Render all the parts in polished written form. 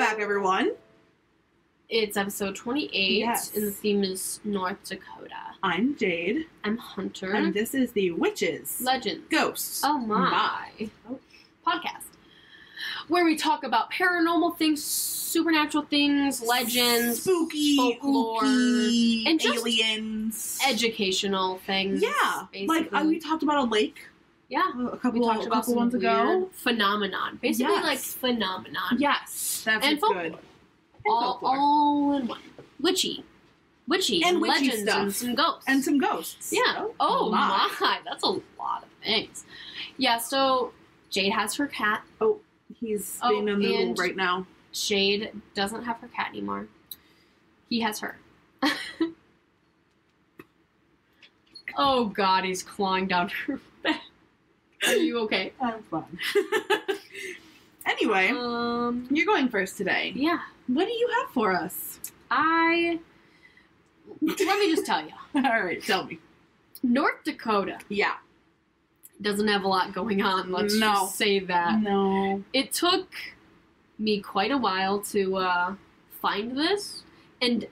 back, everyone. It's episode 28, Yes. and the theme is North Dakota. I'm Jade. I'm Hunter. And this is the Witches, Legends. Ghosts. Oh my. Podcast. Where we talk about paranormal things, supernatural things, legends, spooky, folklore, ooky, and just aliens. Educational things. Yeah. Basically. Like, we talked about a lake. Yeah. A couple We talked about some ones ago. Phenomenon. Basically, Yes. like, phenomenon. Yes. That's And good. folklore. All in one. Witchy And witchy legends stuff. and some ghosts. And some ghosts. Yeah. Oh my. That's a lot of things. Yeah, so Jade has her cat. Oh, he's being a noodle and right now. Jade doesn't have her cat anymore. He has her. Oh god, he's clawing down her back. Are you okay? I'm fine. Anyway, you're going first today. Yeah. What do you have for us? Let me just tell you. Alright, tell me. North Dakota Yeah. doesn't have a lot going on. Let's No. just say that. No. It took me quite a while to find this, and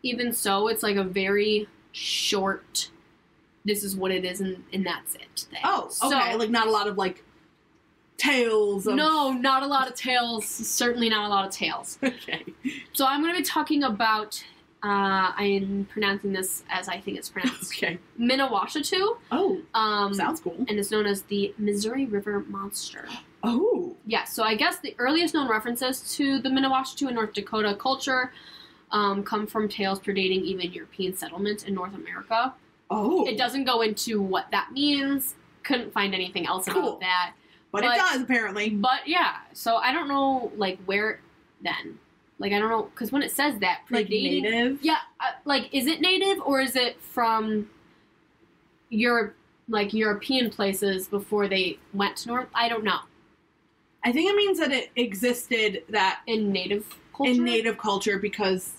even so, it's like a very short, this is what it is, and that's it thing. Oh, okay. So, like, not a lot of, like, tales of... no, not a lot of tales. Certainly not a lot of tales. Okay. So I'm going to be talking about, I'm pronouncing this as I think it's pronounced. Okay. Miniwashitu. Oh, Um, sounds cool. and it's known as the Missouri River Monster. Oh. Yeah, so I guess the earliest known references to the Miniwashitu in North Dakota culture come from tales predating even European settlement in North America. Oh. It doesn't go into what that means. Couldn't find anything else Cool. about that. But it does, apparently. But yeah, so I don't know, like, where then. Like, I don't know, because when it says that, Like, predating... native? Yeah, like, is it native, or is it from European places before they went to North? I don't know. I think it means that it existed that In native culture? in native culture because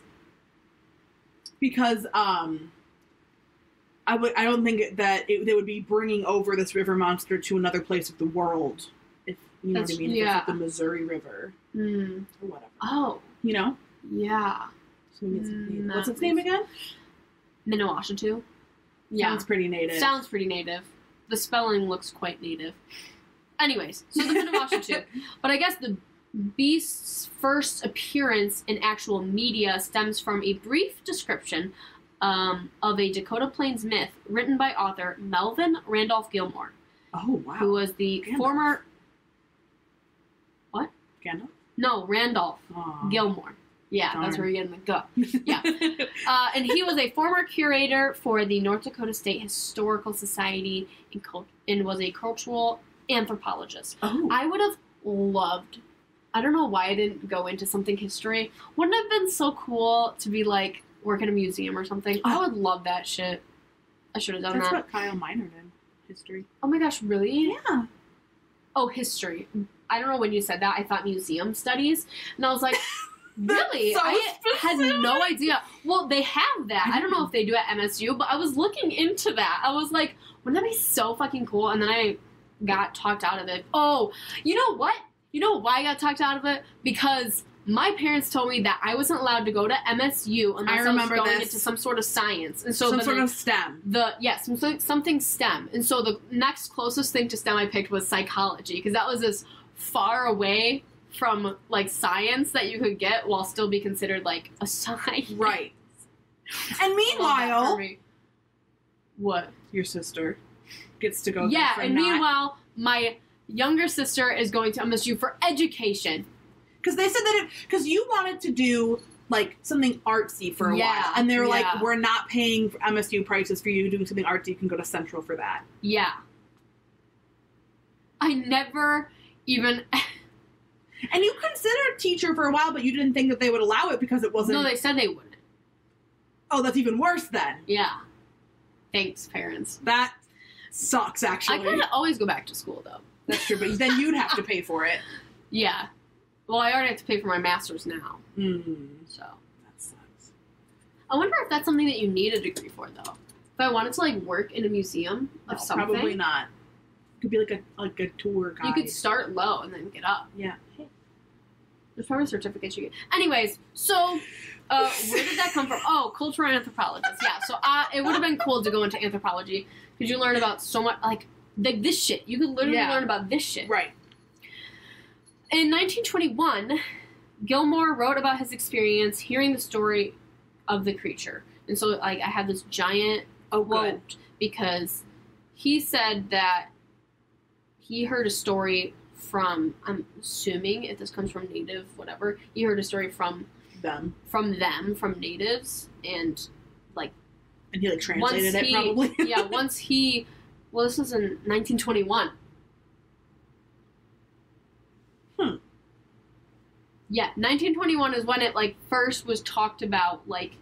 I don't think that they would be bringing over this river monster to another place of the world, if you know what I mean. If it's like the Missouri River or whatever. Oh, You know? yeah. So maybe it's native. What's its name again? Miniwashitu. Yeah. Sounds pretty native. Sounds pretty native. The spelling looks quite native. Anyways, so the Miniwashitu. But I guess the beast's first appearance in actual media stems from a brief description of a Dakota Plains myth written by author Melvin Randolph Gilmore. Oh, wow. Who was the Gandalf. former... What? Gandalf? No, Randolph Aww. Gilmore. Yeah, Darn. that's where you're getting the go. Yeah. And he was a former curator for the North Dakota State Historical Society and was a cultural anthropologist. Oh. I would have loved, I don't know why I didn't go into something history. Wouldn't it have been so cool to be like, work at a museum or something? I would love that shit. I should have done That's that. what Kyle Miner did. History. Oh my gosh, really? Yeah. Oh, history. I don't know when you said that. I thought museum studies. And I was like, really? So I had specific. no idea. Well, they have that. I don't know if they do at MSU, but I was looking into that. I was like, wouldn't that be so fucking cool? And then I got talked out of it. Oh, you know what? You know why I got talked out of it? Because my parents told me that I wasn't allowed to go to MSU unless I was going into some sort of science. And so some sort of STEM. Something STEM. And so the next closest thing to STEM I picked was psychology, because that was as far away from, like, science that you could get while still be considered, like, a science. Right. And meanwhile... What? Your sister gets to go Yeah, for and not. meanwhile, my younger sister is going to MSU for education. Because they said that because you wanted to do, like, something artsy for a while. And they were like, we're not paying MSU prices for you doing something artsy. You can go to Central for that. Yeah. I never even... And you considered teacher for a while, but you didn't think that they would allow it because it wasn't... No, they said they wouldn't. Oh, that's even worse then. Yeah. Thanks, parents. That sucks, actually. I could always go back to school, though. That's true, but then you'd have to pay for it. Yeah. Well, I already have to pay for my master's now. Mm-hmm. So. That sucks. I wonder if that's something that you need a degree for, though. If I wanted to, like, work in a museum of something. Probably not. Could be like a tour guide. You could start low and then get up. Yeah. There's probably certificates you get. Anyways, so where did that come from? Oh, cultural anthropologist. Yeah, so it would have been cool to go into anthropology because you learn about so much, like this shit. You could literally learn about this shit. Right. In 1921, Gilmore wrote about his experience hearing the story of the creature. And so, like, I have this giant quote because he said that he heard a story from, I'm assuming if this comes from native, whatever, he heard a story from from natives, and like, and he like translated it probably. Yeah, well, this was in 1921. Yeah, 1921 is when it like first was talked about, like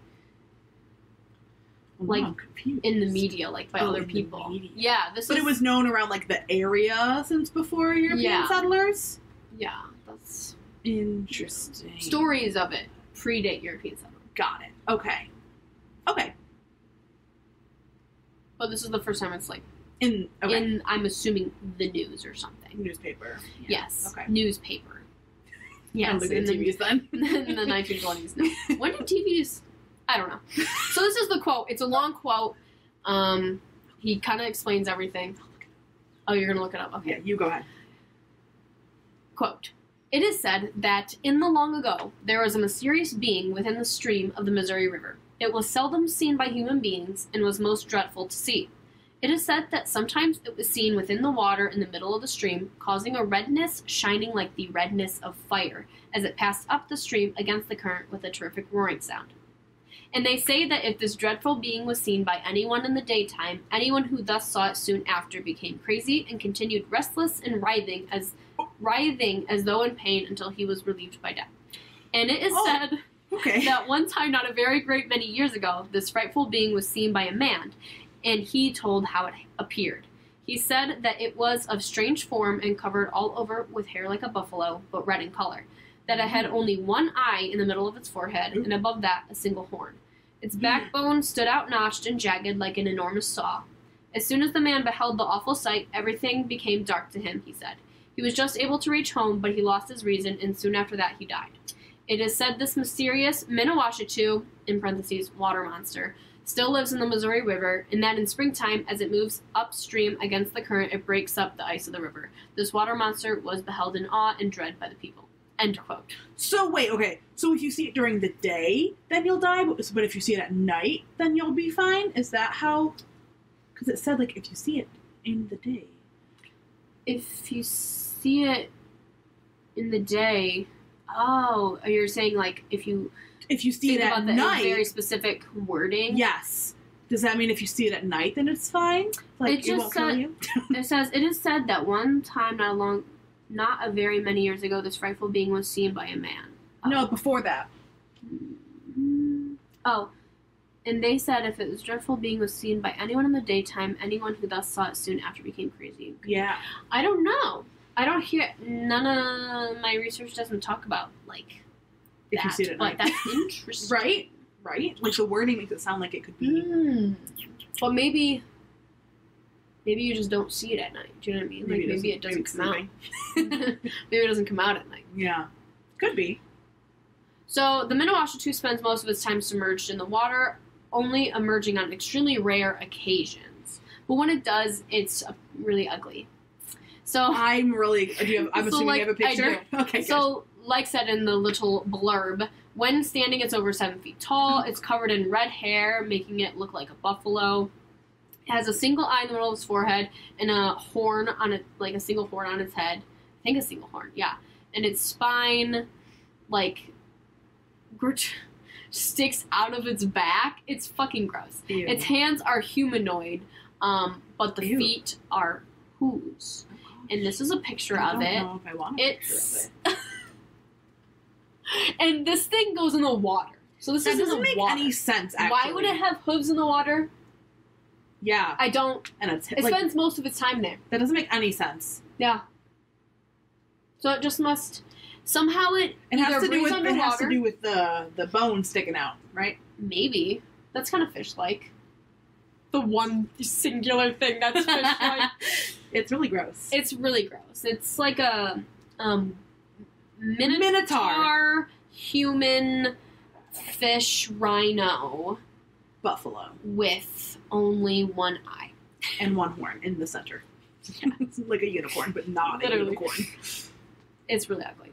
in the media, like by other people. Yeah, but it was known around like the area since before European settlers. Yeah, that's interesting. Stories of it predate European settlers. Got it. Okay. But this is the first time it's like in I'm assuming the news or something. Newspaper. Yeah. Yes. Okay. Newspaper. Yes. Look at TVs then. In the 1920s. No. When did TVs? I don't know. So this is the quote. It's a long quote. He kind of explains everything. Oh, you're going to look it up? Okay. Yeah, you go ahead. Quote. It is said that in the long ago, there was a mysterious being within the stream of the Missouri River. It was seldom seen by human beings and was most dreadful to see. It is said that sometimes it was seen within the water in the middle of the stream, causing a redness shining like the redness of fire as it passed up the stream against the current with a terrific roaring sound. And they say that if this dreadful being was seen by anyone in the daytime, anyone who thus saw it soon after became crazy and continued restless and writhing as though in pain until he was relieved by death. And it is said that one time, not a very great many years ago, this frightful being was seen by a man, and he told how it appeared. He said that it was of strange form and covered all over with hair like a buffalo, but red in color. That it had only one eye in the middle of its forehead, and above that, a single horn. Its backbone stood out notched and jagged like an enormous saw. As soon as the man beheld the awful sight, everything became dark to him, he said. He was just able to reach home, but he lost his reason, and soon after that he died. It is said this mysterious Miniwashitu, in parentheses, water monster, still lives in the Missouri River, and that in springtime, as it moves upstream against the current, it breaks up the ice of the river. This water monster was beheld in awe and dread by the people. End quote. So, wait, okay. So if you see it during the day, then you'll die, but if you see it at night, then you'll be fine? Is that how... Because it said, like, if you see it in the day. If you see it in the day... Oh, you're saying, like, if you see it at night... very specific wording? Yes. Does that mean if you see it at night, then it's fine? Like, it won't kill you? It says, it is said that one time not a very many years ago, this frightful being was seen by a man. No, before that. Oh. And they said if this dreadful being was seen by anyone in the daytime, anyone who thus saw it soon after became crazy. Yeah. I don't know. I don't hear... None of my research doesn't talk about, like, if you see it at night. But that's interesting. Right? Like, the wording makes it sound like it could be... Well, maybe you just don't see it at night. Do you know what I mean? Like, maybe it doesn't come out. Maybe it doesn't come out at night. Yeah. Could be. So, the Miniwashitu spends most of its time submerged in the water, only emerging on extremely rare occasions. But when it does, it's really ugly. So I'm assuming you have a picture? Okay, so, like said in the little blurb, when standing, it's over 7 feet tall. It's covered in red hair, making it look like a buffalo. It has a single eye in the middle of its forehead and a horn on it, like a single horn on its head. I think a single horn, yeah. And its spine, like, sticks out of its back. It's fucking gross. Ew. Its hands are humanoid, but the feet are hooves. And this is a picture of it. I don't know if I want a picture of it. And this thing goes in the water. So this doesn't make any sense, actually. Why would it have hooves in the water? Yeah. I don't... And it spends most of its time there. That doesn't make any sense. Yeah. So it just must... Somehow it has to do with the bone sticking out, right? Maybe. That's kind of fish-like. The one singular thing that's fish-like. It's really gross. It's really gross. It's like a Minotaur, human, fish, rhino, buffalo with only one eye and one horn in the center. Yeah. It's like a unicorn, but not a unicorn. It's really ugly.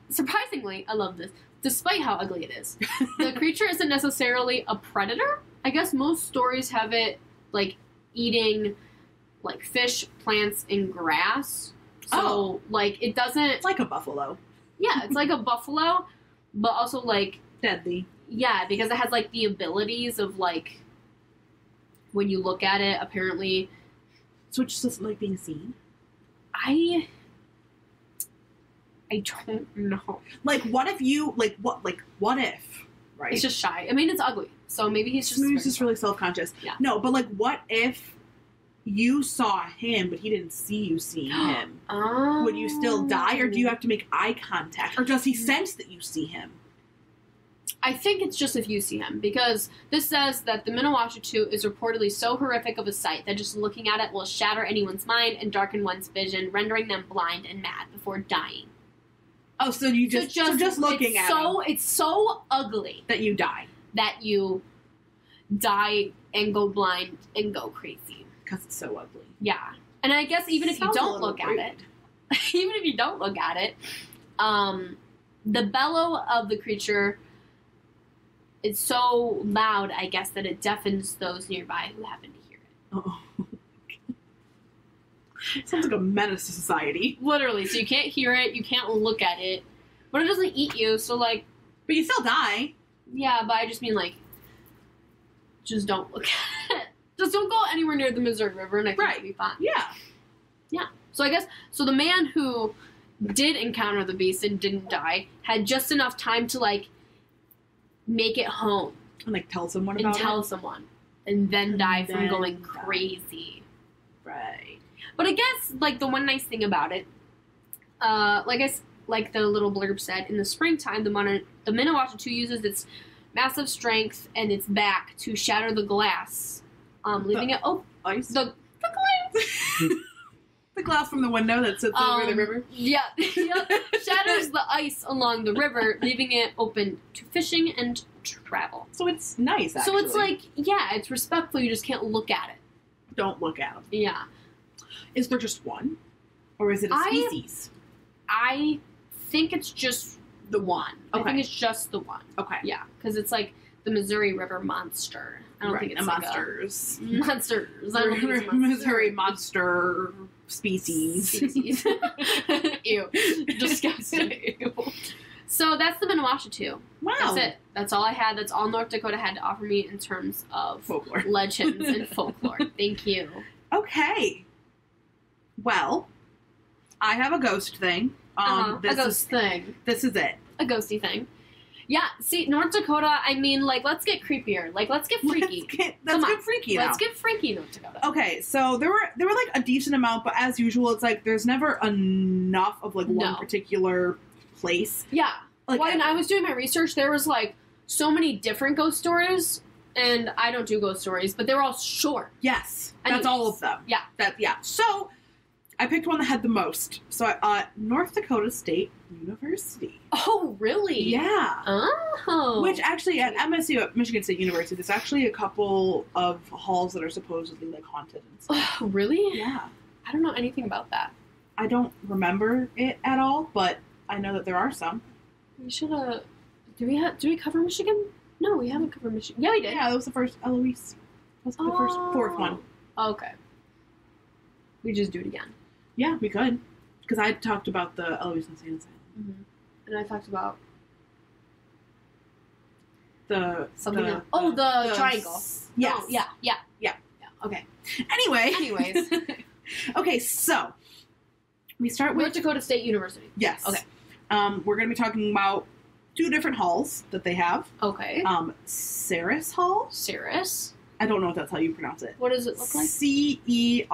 Surprisingly, I love this. Despite how ugly it is, the creature isn't necessarily a predator. I guess most stories have it like eating like fish, plants, and grass. So like it doesn't. It's like a buffalo. Yeah, it's like a buffalo, but also like deadly. Yeah, because it has like the abilities of like when you look at it. Apparently, so it just doesn't like being seen. I don't know. Like, what if you what if? Right. It's just shy. I mean, it's ugly. So maybe he's just really self-conscious. Yeah. No, but like, what if you saw him, but he didn't see you seeing him? Oh. Would you still die, or do you have to make eye contact, or does he sense that you see him? I think it's just if you see him, because this says that the Miniwashitu is reportedly so horrific of a sight that just looking at it will shatter anyone's mind and darken one's vision, rendering them blind and mad before dying. Oh, so you just looking at him. It's so ugly that you die. That you die and go blind and go crazy. Because it's so ugly. Yeah. And I guess even if you don't look at it, the bellow of the creature is so loud, I guess, that it deafens those nearby who happen to hear it. Oh. Sounds like a menace to society. Literally. So you can't hear it, you can't look at it, but it doesn't eat you, so like... But you still die. Yeah, but I just mean like, just don't look at it. Just don't go anywhere near the Missouri River and I think it'll be fine. Yeah. Yeah. So I guess, so the man who did encounter the beast and didn't die had just enough time to like make it home. And like tell someone about it? And tell someone. And then die from going crazy. Right. But I guess, like, the one nice thing about it, like the little blurb said, in the springtime, the Miniwashitu uses its massive strength and its back to shatter the glass, leaving it... Oh, ice? The glass! The glass from the window that sits over the river? Yeah. Shatters the ice along the river, leaving it open to fishing and travel. So it's nice, actually. So it's like, yeah, it's respectful, you just can't look at it. Don't look at them. Yeah. Is there just one? Or is it a species? I think it's just the one. Okay. I think it's just the one. Okay. Yeah, because it's like the Missouri River monster. I don't think it's monsters. Monsters. I don't think it's Missouri monster species. Ew. Disgusting. Ew. So that's the Miniwashitu. Wow. That's it. That's all I had. That's all North Dakota had to offer me in terms of folklore. Legends and folklore. Thank you. Okay. Well, I have a ghost thing. A ghost thing. This is it. A ghosty thing. Yeah, see, North Dakota, I mean, like, let's get creepier. Like, let's get freaky. Let's get freaky now. Let's get freaky, North Dakota. Okay, so there were like a decent amount, but as usual, it's like there's never enough of like one particular place. Yeah. Like, when I was doing my research, there was like so many different ghost stories, and I don't do ghost stories, but they were all short. Yes. That's all of them. Yeah. So, I picked one that had the most. So, North Dakota State University. Oh, really? Yeah. Oh. Which actually, at MSU, at Michigan State University, there's actually a couple of halls that are supposedly, like, haunted and stuff. Oh, really? Yeah. I don't know anything about that. I don't remember it at all, but I know that there are some. We should have... Did we cover Michigan? No, we haven't covered Michigan. Yeah, we did. Yeah, that was the first Eloise. That was the fourth one. Okay. We just do it again. Yeah, we could. Because I talked about the Eloise Insane Asylum. Mm-hmm. And I talked about... The triangle. Yes. Oh, yeah. Okay. Anyways. Okay, so we start with North Dakota State University. Yes. Okay. We're going to be talking about two different halls that they have. Okay. Ceres Hall. Ceres? I don't know if that's how you pronounce it. What does it look like? Ceres.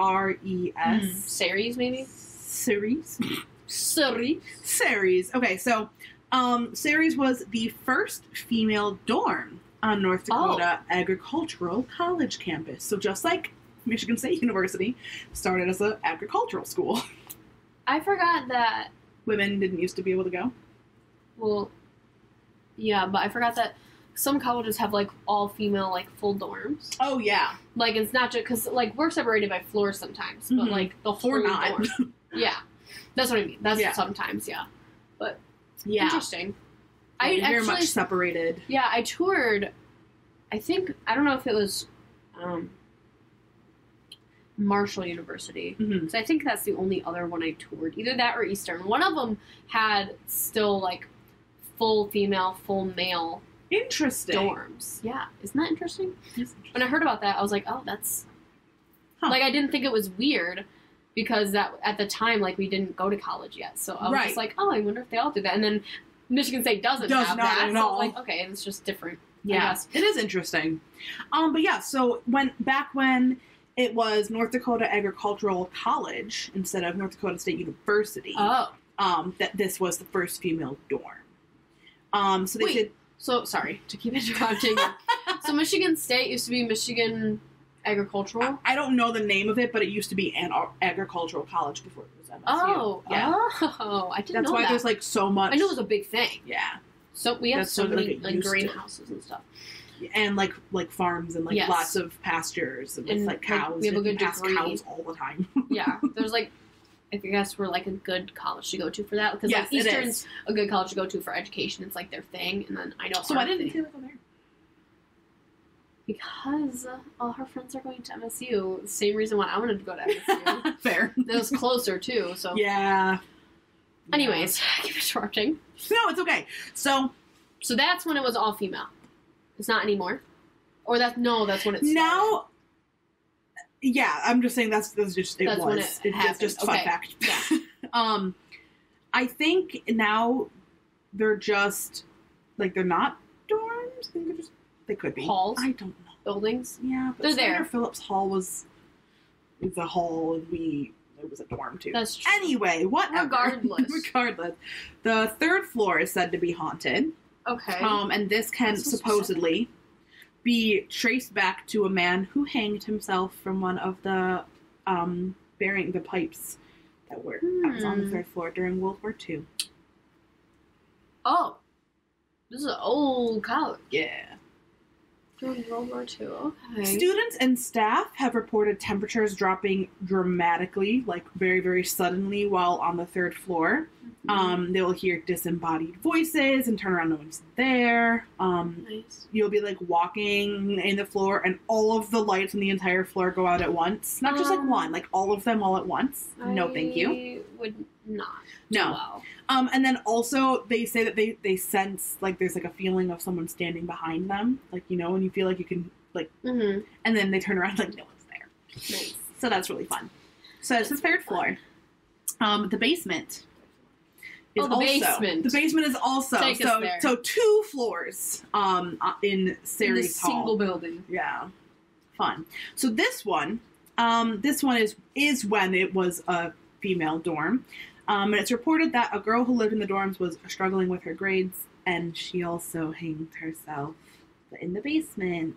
Ceres, maybe? Ceres. Ceres. Okay, so Ceres was the first female dorm on North Dakota Agricultural College campus. So just like Michigan State University started as an agricultural school. I forgot that women didn't used to be able to go. Well, yeah, but I forgot that some colleges have, like, all-female, like, full dorms. Oh, yeah. Like, it's not just... Because, like, we're separated by floors sometimes, but, like, the whole not. dorm. Yeah. That's what I mean. That's sometimes, yeah. But, interesting. I actually... Very much separated. Yeah, I toured... I think... I don't know if it was... Marshall University. So I think that's the only other one I toured. Either that or Eastern. One of them had still, like, full female, full male... Interesting. Dorms. Yeah. Isn't that interesting? When I heard about that, I was like, oh, that's... Like, I didn't think it was weird because that at the time, like, we didn't go to college yet. So I was just like, oh, I wonder if they all do that. And then Michigan State does have that. At all. So I was like, okay, it's just different. Yeah. It is interesting. But yeah, so back when it was North Dakota Agricultural College instead of North Dakota State University, that this was the first female dorm. So they said... So, sorry to keep interrupting. So, Michigan State used to be Michigan Agricultural? I don't know the name of it, but it used to be an agricultural college before it was MSU. Oh, yeah. Oh, I didn't know that. That's why there's, like, so much. I knew it was a big thing. Yeah. So, we have so many, like, greenhouses and stuff. And, like farms and, like, lots of pastures and like, cows. We have a good degree. Cows all the time. Yeah. There's, like... I guess we're, like, a good college to go to for that. Because, like, Eastern's a good college to go to for education. It's, like, their thing. And then I know... So why didn't you go there? Because all her friends are going to MSU. Same reason why I wanted to go to MSU. Fair. It was closer, too, so... Yeah. Anyways, I keep interrupting. No, it's okay. So that's when it was all female. It's not anymore? Or that's when it started. Now... Yeah, I'm just saying that's just when it's just fun fact. Yeah. I think now they're just like they're not dorms. I think they could be halls. I don't know. Buildings. Yeah, but they're there. Phillips Hall was a hall, and it was a dorm too. That's true. Anyway, whatever. Regardless, the third floor is said to be haunted. Okay. And this can supposedly be traced back to a man who hanged himself from one of the bearing the pipes that was on the third floor during World War II. Oh, this is an old college. Yeah. During World War II. Okay. Students and staff have reported temperatures dropping dramatically, like very, very suddenly, while on the third floor. They will hear disembodied voices and turn around, no one's there. Nice. You'll be like walking in the floor, and all of the lights on the entire floor go out at once. Not just like one, like all of them all at once. No, thank you. I would not. No. Well. And then also they say that they sense like there's like a feeling of someone standing behind them, like, you know, and you feel like you can like, and then they turn around like no one's there. Nice. So that's really fun. So it's the third floor. The basement. Basement. The basement is also Take us there. So 2 floors in Ceres Hall. Single building. Yeah. Fun. So this one is when it was a female dorm. And it's reported that a girl who lived in the dorms was struggling with her grades, and she also hanged herself in the basement.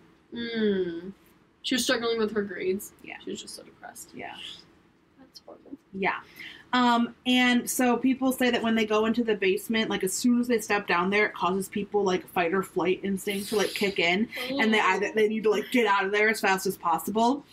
She was struggling with her grades. Yeah. She was just so depressed. Yeah. That's horrible. Yeah. And so people say that when they go into the basement, like as soon as they step down there, it causes people like fight or flight instinct to like kick in, and they need to like get out of there as fast as possible.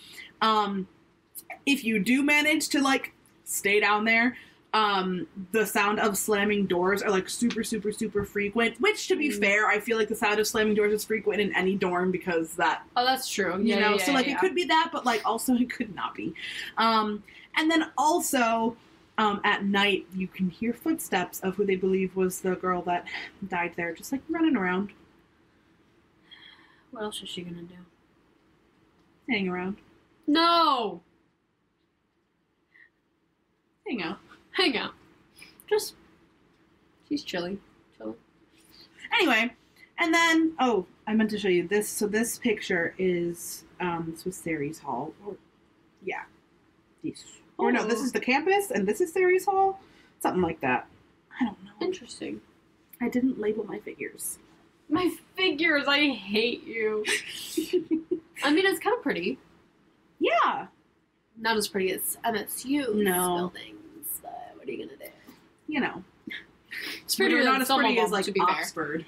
If you do manage to like stay down there, the sound of slamming doors are like super, super, super frequent, which to be fair, I feel like the sound of slamming doors is frequent in any dorm because that... Oh, that's true. You know, so like it could be that, but like also it could not be. And then also, at night, you can hear footsteps of who they believe was the girl that died there, just like running around. What else is she gonna do? Hang around. No! Hang out. Hang out. Just, she's chilling. Anyway, and then, oh, I meant to show you this. So this picture is, this was Ceres Hall. Yeah. Or no, this is the campus, and this is Ceres Hall? Something like that. I don't know. Interesting. I didn't label my figures. My figures! I hate you. I mean, it's kind of pretty. Yeah. Not as pretty as MSU's buildings, but what are you gonna do? you know. It's prettier not than as some pretty of as them, like to be fair. Oxford.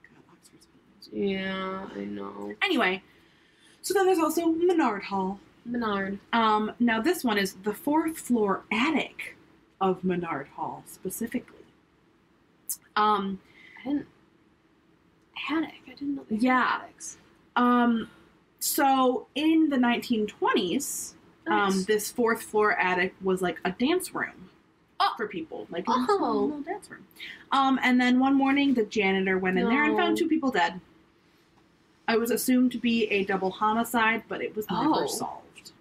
God, Oxford's Yeah, I know. Anyway, so then there's also Menard Hall. Menard. Now this one is the 4th floor attic of Menard Hall specifically. I didn't know they had attics. So in the 1920s, Nice. this 4th floor attic was like a dance room for people, like a little dance room. And then one morning, the janitor went in there and found 2 people dead. It was assumed to be a double homicide, but it was never solved.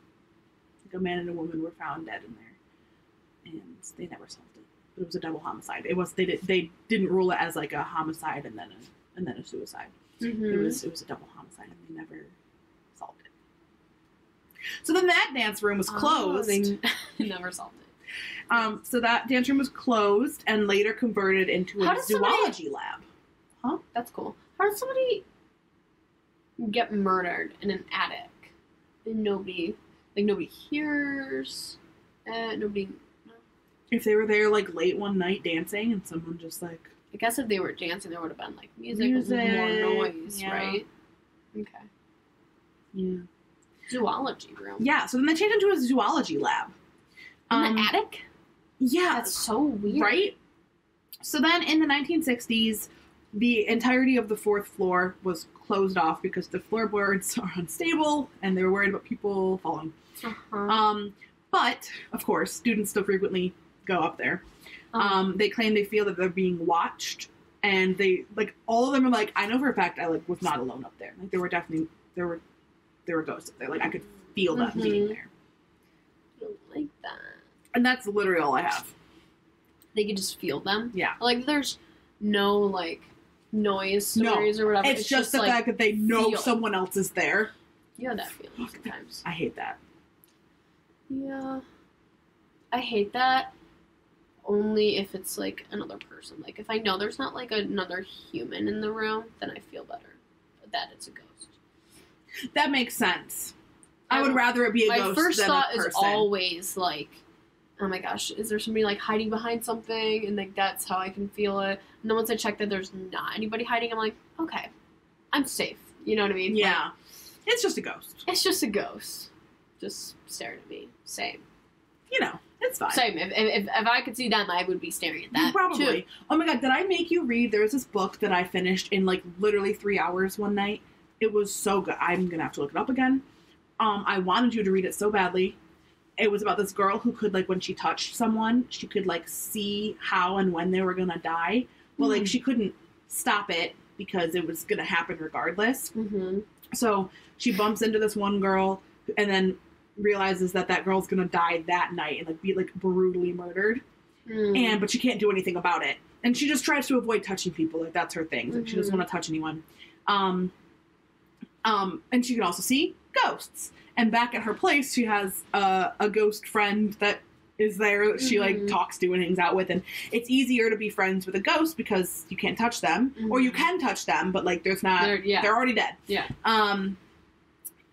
Like a man and a woman were found dead in there, and they never solved it. But it was a double homicide. It was they didn't rule it as like a homicide and then a suicide. Mm-hmm. It was a double homicide, and they never solved it. So then that dance room was closed. They never solved it. So that dance room was closed and later converted into a zoology lab. Huh? That's cool. How did somebody get murdered in an attic and nobody hears? Nobody. No. If they were there like late one night dancing and someone just like. I guess if they were dancing, there would have been like music with more noise, right? Okay. Yeah. Zoology room. Yeah. So then they changed into a zoology lab. In the attic? Yeah. That's so weird. Right? So then in the 1960s, the entirety of the 4th floor was closed off because the floorboards are unstable and they were worried about people falling. Uh-huh. But, of course, students still frequently go up there. They claim they feel that they're being watched, and they, like, all of them are like, I know for a fact I, like, was not alone up there. Like, there were ghosts up there. Like, I could feel them being there. I don't like that. And that's literally all I have. They could just feel them? Yeah. Like, there's no, like, noise stories or whatever. It's just the like, fact that they know someone else is there. You have that feeling sometimes. I hate that. Yeah. I hate that only if it's, like, another person. Like, if I know there's not, like, another human in the room, then I feel better that it's a ghost. That makes sense. I would rather it be a ghost than a person. My first thought is always, like, oh my gosh, is there somebody, like, hiding behind something? And, like, that's how I can feel it. And then once I check that there's not anybody hiding, I'm like, okay, I'm safe. You know what I mean? Yeah. Like, it's just a ghost. It's just a ghost. Just staring at me. Same. You know, it's fine. Same. If I could see them, I would be staring at that. Probably. Too. Oh my god, did I make you read? There was this book that I finished in, like, literally 3 hours one night. It was so good. I'm gonna have to look it up again. I wanted you to read it so badly. It was about this girl who could, like, when she touched someone, she could, like, see how and when they were gonna die. Well, like, she couldn't stop it because it was gonna happen regardless. Mm-hmm. So she bumps into this one girl and then realizes that that girl's gonna die that night and, like, be, like, brutally murdered. But she can't do anything about it. And she just tries to avoid touching people. Like, that's her thing. Like, she doesn't want to touch anyone. And she can also see ghosts. And back at her place, she has a ghost friend that is there that she, like, talks to and hangs out with. And it's easier to be friends with a ghost because you can't touch them. Or you can touch them, but, like, there's not... They're already dead. Yeah.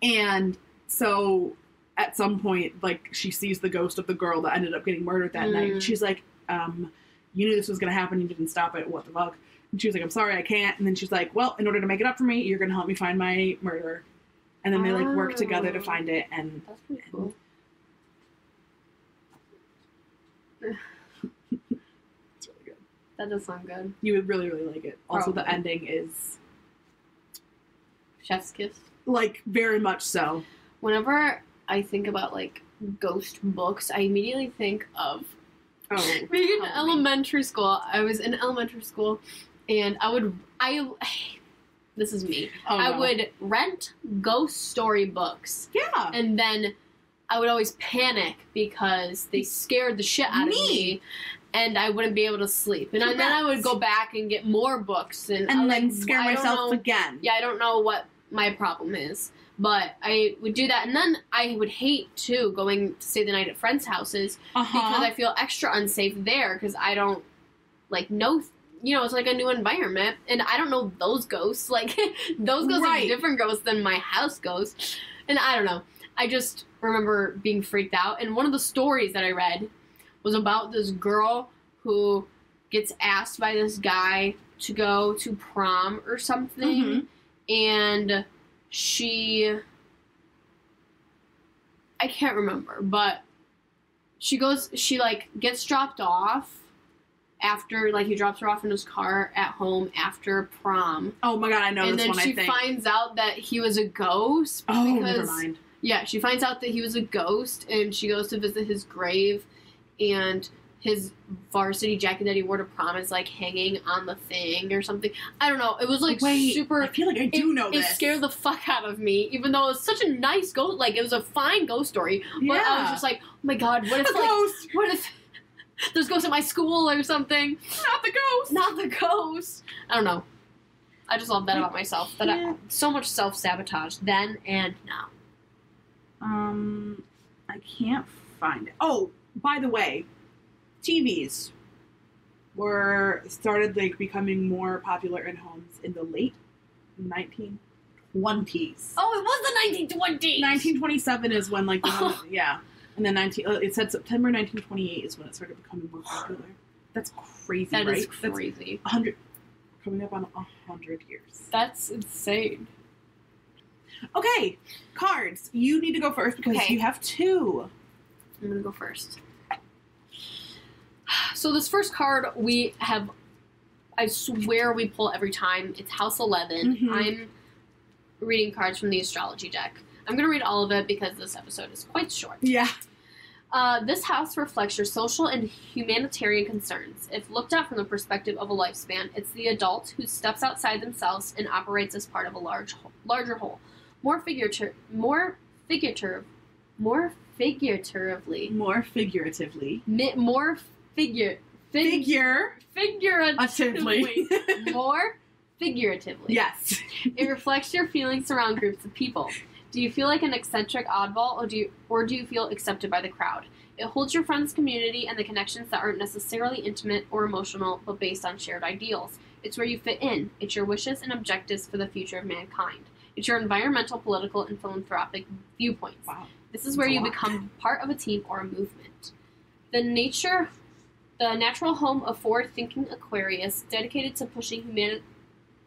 And so at some point, like, she sees the ghost of the girl that ended up getting murdered that night. And she's like, you knew this was going to happen. You didn't stop it. What the fuck? And she was like, I'm sorry, I can't. And then she's like, well, in order to make it up for me, you're going to help me find my murderer. And then they, like, work together to find it. And that's pretty cool. It's really good. That does sound good. You would really, really like it. Also, Probably. the ending is... Chef's kiss? Like, very much so. Whenever I think about, like, ghost books, I immediately think of being in elementary school. I was in elementary school, and this is me. I would rent ghost story books. Yeah. And then I would always panic because they scared the shit out of me. And I wouldn't be able to sleep. And then I would go back and get more books. And then scare myself again. Yeah, I don't know what my problem is. But I would do that. And then I would hate, too, going to stay the night at friends' houses. Because I feel extra unsafe there. Because I don't, like, know... You know, it's like a new environment. And I don't know those ghosts. Like, those ghosts are different ghosts than my house ghosts. And I don't know. I just remember being freaked out. And one of the stories that I read was about this girl who gets asked by this guy to go to prom or something, and I can't remember, but she gets dropped off after, like, he drops her off in his car at home after prom. Oh my god, I know this one, I think. And then she finds out that he was a ghost. Oh, never mind. Yeah, she finds out that he was a ghost, and she goes to visit his grave, and his varsity jacket that he wore to prom is, like, hanging on the thing or something. I don't know. It was, like, super... I feel like I do know this. It scared the fuck out of me, even though it was such a nice ghost... Like, it was a fine ghost story. But I was just like, oh my god, what if, ghost! What if there's ghosts at my school or something? Not the ghost! Not the ghost! I don't know. I just love that about myself. That I so much self-sabotage then and now. I can't find it. Oh, by the way, TVs started like becoming more popular in homes in the late 1920s. Oh, it was the 1920s. 1927 is when like yeah, and then it said September 1928 is when it started becoming more popular. That's crazy, right? That is crazy. 100 coming up on 100 years. That's insane. Okay, cards. You need to go first because you have 2. I'm gonna go first. So this first card we have, I swear we pull every time. It's House 11. I'm reading cards from the astrology deck. I'm going to read all of it because this episode is quite short. Yeah. This house reflects your social and humanitarian concerns. If looked at from the perspective of a lifespan, it's the adult who steps outside themselves and operates as part of a larger whole. More figuratively. More figuratively. More figuratively. Yes. It reflects your feelings around groups of people. Do you feel like an eccentric oddball, or do you feel accepted by the crowd? It holds your friends' community and the connections that aren't necessarily intimate or emotional, but based on shared ideals. It's where you fit in. It's your wishes and objectives for the future of mankind. It's your environmental, political, and philanthropic viewpoints. Wow. This is where you become part of a team or a movement. The natural home of forward-thinking Aquarius, dedicated to pushing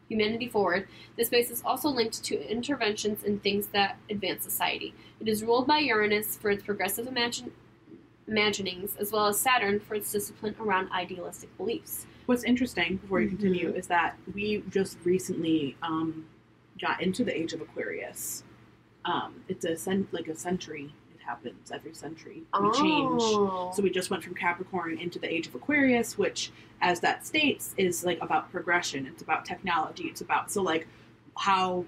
humanity forward. This space is also linked to interventions in things that advance society. It is ruled by Uranus for its progressive imaginings, as well as Saturn for its discipline around idealistic beliefs. What's interesting, before you continue, is that we just recently got into the age of Aquarius. It's a century. It happens every century. We change. So we just went from Capricorn into the age of Aquarius, which, as that states, is like about progression. It's about technology. It's about how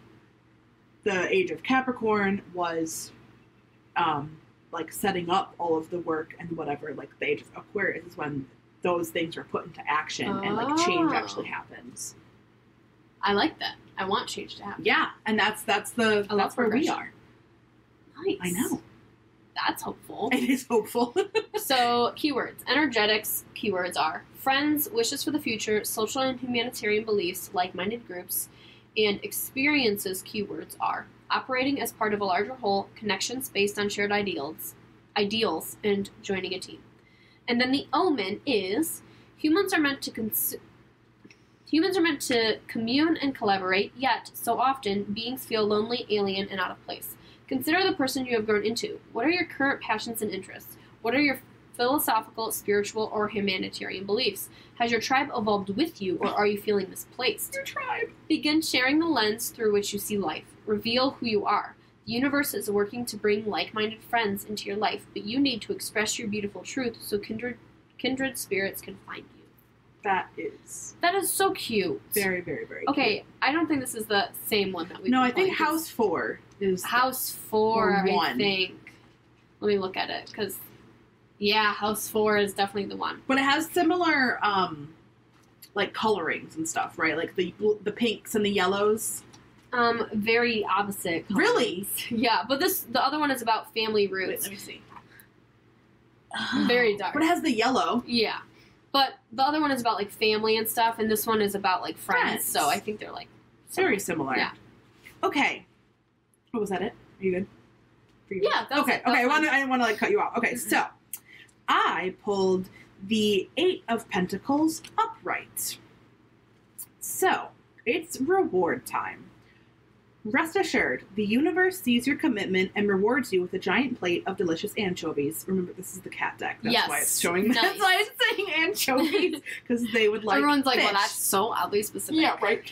the age of Capricorn was like setting up all of the work and whatever. Like the age of Aquarius is when those things are put into action and like change actually happens. I like that. I want change to happen. Yeah, and that's where we are. Nice. I know. That's hopeful. It is hopeful. So, keywords. Energetics keywords are friends, wishes for the future, social and humanitarian beliefs, like-minded groups, and experiences keywords are operating as part of a larger whole, connections based on shared ideals, and joining a team. And then the omen is humans are meant to commune and collaborate, yet, so often, beings feel lonely, alien, and out of place. Consider the person you have grown into. What are your current passions and interests? What are your philosophical, spiritual, or humanitarian beliefs? Has your tribe evolved with you, or are you feeling misplaced? Your tribe. Begin sharing the lens through which you see life. Reveal who you are. The universe is working to bring like-minded friends into your life, but you need to express your beautiful truth so kindred spirits can find you. That is so cute. Very, very, very okay, cute. I don't think this is the same one that we. No, I think House 4 is House 4. I think. Let me look at it because, House 4 is definitely the one. But it has similar, like colorings and stuff, right? Like the pinks and the yellows. Very opposite colors. Really? Yeah, but the other one is about family roots. Wait, let me see. Very dark. But it has the yellow. Yeah. But the other one is about, like, family and stuff, and this one is about, like, friends. So I think they're, like... Very similar. Yeah. Okay. Oh, was that it? Are you good? Yeah, that was okay. it. Okay, I didn't want to, like, cut you off. Okay, so I pulled the Eight of Pentacles upright. So, it's reward time. Rest assured, the universe sees your commitment and rewards you with a giant plate of delicious anchovies. Remember, this is the cat deck. That's why it's showing. Nice. That's why it's saying anchovies, because they would like. Everyone's like, fish. well, that's so oddly specific. Yeah, right.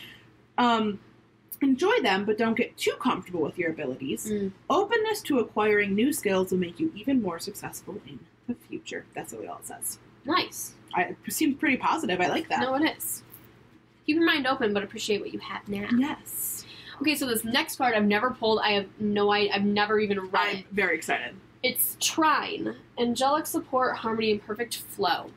Enjoy them, but don't get too comfortable with your abilities. Openness to acquiring new skills will make you even more successful in the future. That's really all it says. Nice. It seems pretty positive. I like that. No, it is. Keep your mind open, but appreciate what you have now. Yes. Okay, so this next card I've never pulled. I have no idea. I've never even read I'm it. very excited. It's Trine. Angelic support, harmony, and perfect flow.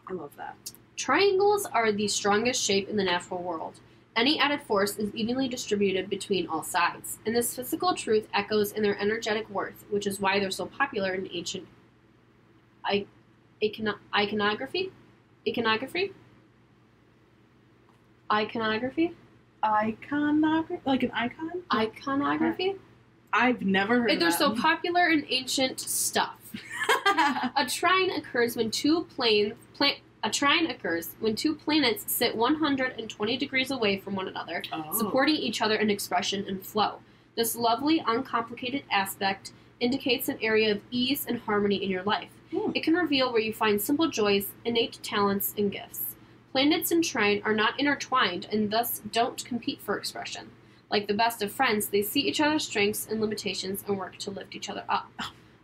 I love that. Triangles are the strongest shape in the natural world. Any added force is evenly distributed between all sides, and this physical truth echoes in their energetic worth, which is why they're so popular in ancient iconography? Iconography? Iconography? Iconography? Like an icon? Iconography? I've never heard of They're that. so popular in ancient stuff. A trine occurs when two planets sit 120 degrees away from one another, supporting each other in expression and flow. This lovely, uncomplicated aspect indicates an area of ease and harmony in your life. It can reveal where you find simple joys, innate talents, and gifts. Planets and trine are not intertwined and thus don't compete for expression. Like the best of friends, they see each other's strengths and limitations and work to lift each other up.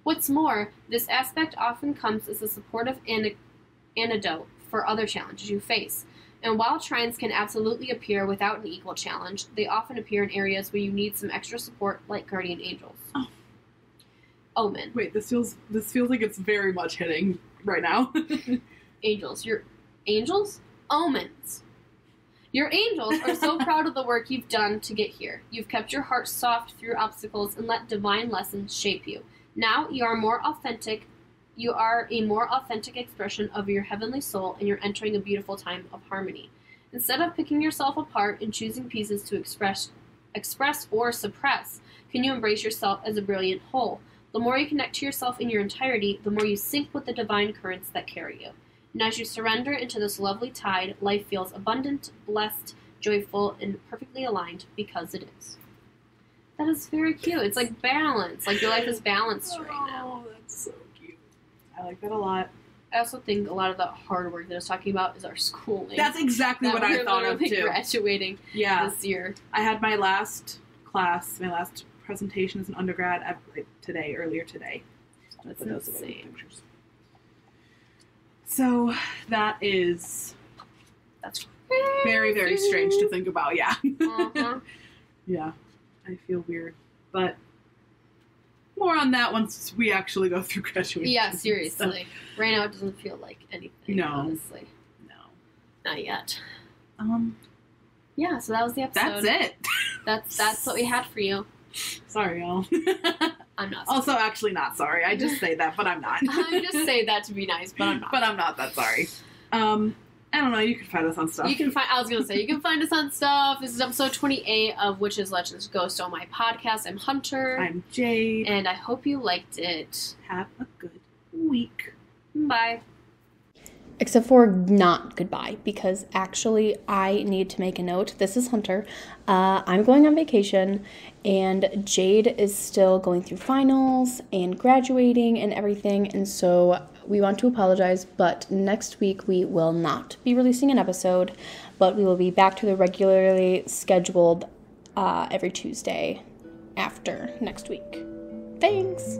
What's more, this aspect often comes as a supportive antidote for other challenges you face. And while trines can absolutely appear without an equal challenge, they often appear in areas where you need some extra support, like guardian angels. Omen. Wait, this feels like it's very much hitting right now. Angels. Your angels? Omens. Your angels are so proud of the work you've done to get here. You've kept your heart soft through obstacles and let divine lessons shape you. Now you are more authentic. You are a more authentic expression of your heavenly soul, and you're entering a beautiful time of harmony. Instead of picking yourself apart and choosing pieces to express or suppress, can you embrace yourself as a brilliant whole? The more you connect to yourself in your entirety, the more you sync with the divine currents that carry you. And as you surrender into this lovely tide, life feels abundant, blessed, joyful, and perfectly aligned because it is. That is very cute. It's like balance. Like your life is balanced right now. Oh, that's so cute. I like that a lot. I also think a lot of the hard work that I was talking about is our schooling. That's exactly what I thought of too. Graduating this year. I had my last class, my last presentation as an undergrad earlier today. That's insane. Pictures. So that's very, very strange to think about. Yeah. Uh-huh. Yeah, I feel weird, but more on that once we actually go through graduation. Yeah, seriously. Right now it doesn't feel like anything. No. Honestly. No. Not yet. Yeah, so that was the episode. That's it. That's what we had for you. Sorry, y'all. I'm not sorry. Also, actually not sorry. I just say that, but I'm not. I just say that to be nice, but I'm not. But I'm not that sorry. I don't know. You can find us on stuff. You can find us on stuff. This is episode 28 of Witches, Legends, Ghosts on my podcast. I'm Hunter. I'm Jade. And I hope you liked it. Have a good week. Bye. Except for not goodbye, because actually I need to make a note. This is Hunter. I'm going on vacation, and Jade is still going through finals and graduating and everything, and so we want to apologize, but next week we will not be releasing an episode, but we will be back to the regularly scheduled every Tuesday after next week. Thanks!